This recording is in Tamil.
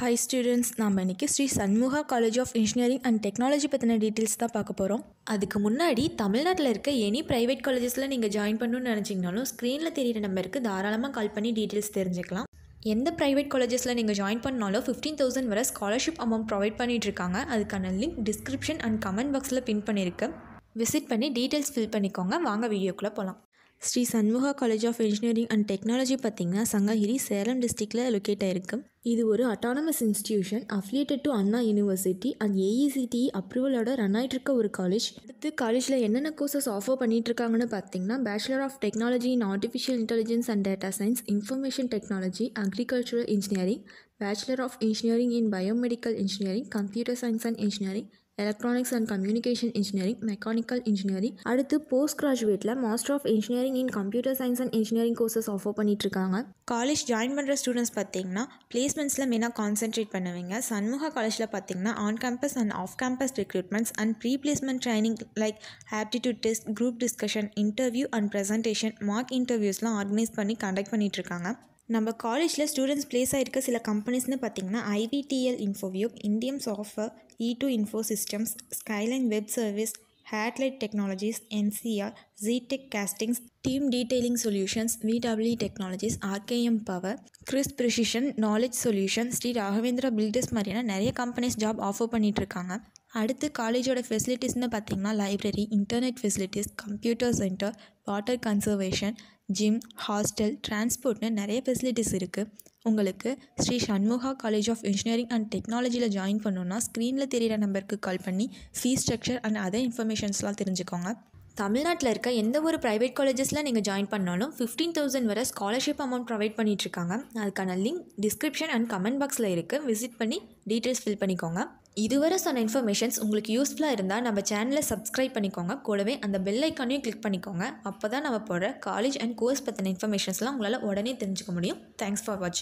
ஹாய் ஸ்டூடெண்ட்ஸ், நாம் இன்றைக்கி Shri Shanmuga college of engineering and technology பற்றின டீட்டெயில்ஸ் தான் பார்க்க போகிறோம். அதுக்கு முன்னாடி தமிழ்நாட்டில் இருக்க எனி ப்ரைவேட் காலேஜஸில் நீங்கள் ஜாயின் பண்ணணும்னு நினச்சிங்கனாலும் ஸ்க்ரீனில் தெரியிற நம்பருக்கு தாராளமாக கால் பண்ணி டீட்டெயில்ஸ் தெரிஞ்சுக்கலாம். எந்த ப்ரைவேட் காலேஜஸில் நீங்கள் ஜாயின் பண்ணாலும் 15,000 வரை ஸ்காலர்ஷிப் அமௌண்ட் ப்ரொவைட் பண்ணிகிட்ருக்காங்க. அதுக்கான லிங்க் டிஸ்கிரிப்ஷன் அண்ட் கமெண்ட் பாக்ஸில் பின் பண்ணியிருக்கேன். விசிட் பண்ணி டீட்டெயில்ஸ் ஃபில் பண்ணிக்கோங்க. வாங்க வீடியோக்குள்ளே போகலாம். Shri Shanmuga college of engineering and technology பார்த்திங்கன்னா சங்ககிரி, சேலம் டிஸ்ட்ரிக்டில் லொக்கேட் ஆகிருக்கு. இது ஒரு autonomous institution affiliated to Anna university and AECTE அப்ரூவலோட ரன் ஆகிட்டு இருக்க ஒரு காலேஜ். அடுத்து காலேஜில் என்னென்ன கோர்சஸ் ஆஃபர் பண்ணிகிட்ருக்காங்கன்னு பார்த்தீங்கன்னா bachelor of technology in artificial intelligence and data science, information technology, agricultural engineering, bachelor of engineering in biomedical engineering, computer science and engineering, electronics and communication engineering, mechanical engineering. அடுத்து போஸ்ட் கிராஜுவேட்டில் master of engineering in computer science and engineering courses offer பண்ணிகிட்ருக்காங்க. காலேஜ் ஜாயின் பண்ணுற ஸ்டூடெண்ட்ஸ் பார்த்தீங்கன்னா பிளேஸ்மெண்ட்ஸில் மெயினாக கான்சென்ட்ரேட் பண்ணுவீங்க. சண்முகா காலேஜில் பார்த்தீங்கன்னா on campus and off campus recruitments and pre placement training like aptitude test, group discussion, interview and presentation, mock இன்டர்வியூஸ்லாம் ஆர்கனைஸ் பண்ணி கண்டக்ட் பண்ணிகிட்ருக்காங்க. நம்ம காலேஜில் ஸ்டூடெண்ட்ஸ் ப்ளேஸ் ஆகிருக்க சில கம்பெனிஸ்னு பார்த்திங்கன்னா IVTL Infoview, Indium Software, E2 Info Systems, Skyline Web Service, Hatlight Technologies, NCR, ZTech Castings, Team Detailing Solutions, VW Technologies, RKM Power, Chris Precision, Knowledge Solutions, Shri Raghavendra builders மாதிரியான நிறைய கம்பெனிஸ் ஜாப் ஆஃபர் பண்ணிகிட்ருக்காங்க. அடுத்து காலேஜோட ஃபெசிலிட்டிஸ்னு பார்த்திங்கன்னா library, internet facilities, computer centre, water conservation, gym, hostel, டிரான்ஸ்போர்ட்னு நிறைய ஃபெசிலிட்டிஸ் இருக்குது. உங்களுக்கு Shri Shanmuga college of engineering and டெக்னாலஜியில் ஜாயின் பண்ணணுன்னா ஸ்க்ரீனில் தெரியிற நம்பருக்கு கால் பண்ணி ஃபீஸ் ஸ்ட்ரக்சர் அண்ட் அதர் இன்ஃபர்மேஷன்ஸ்லாம் தெரிஞ்சுக்கோங்க. தமிழ்நாட்டில் இருக்க எந்த ஒரு ப்ரைவேட் காலேஜஸில் நீங்கள் ஜாயின் பண்ணாலும் 15,000 வரை ஸ்காலர்ஷிப் அமௌண்ட் ப்ரொவைட் பண்ணிகிட்ருக்காங்க. அதுக்கான லிங்க் டிஸ்கிரிப்ஷன் அண்ட் கமெண்ட் பாக்ஸில் இருக்குது. விசிட் பண்ணி டீட்டெயில்ஸ் ஃபில் பண்ணிக்கோங்க. இதுவரை சொன்ன இன்ஃபர்மேஷன்ஸ் உங்களுக்கு யூஸ்ஃபுல்லாக இருந்தால் நம்ம சேனலை சப்ஸ்கிரைப் பண்ணிக்கோங்க. கூடவே அந்த பெல் ஐக்கானையும் கிளிக் பண்ணிக்கோங்க. அப்போ தான் நம்ம போடுற காலேஜ் அண்ட் கோர்ஸ் பற்றின இன்ஃபர்மேஷன்ஸ்லாம் உங்களால் உடனே தெரிஞ்சுக்க முடியும். தேங்க்ஸ் ஃபார் வாட்சிங்.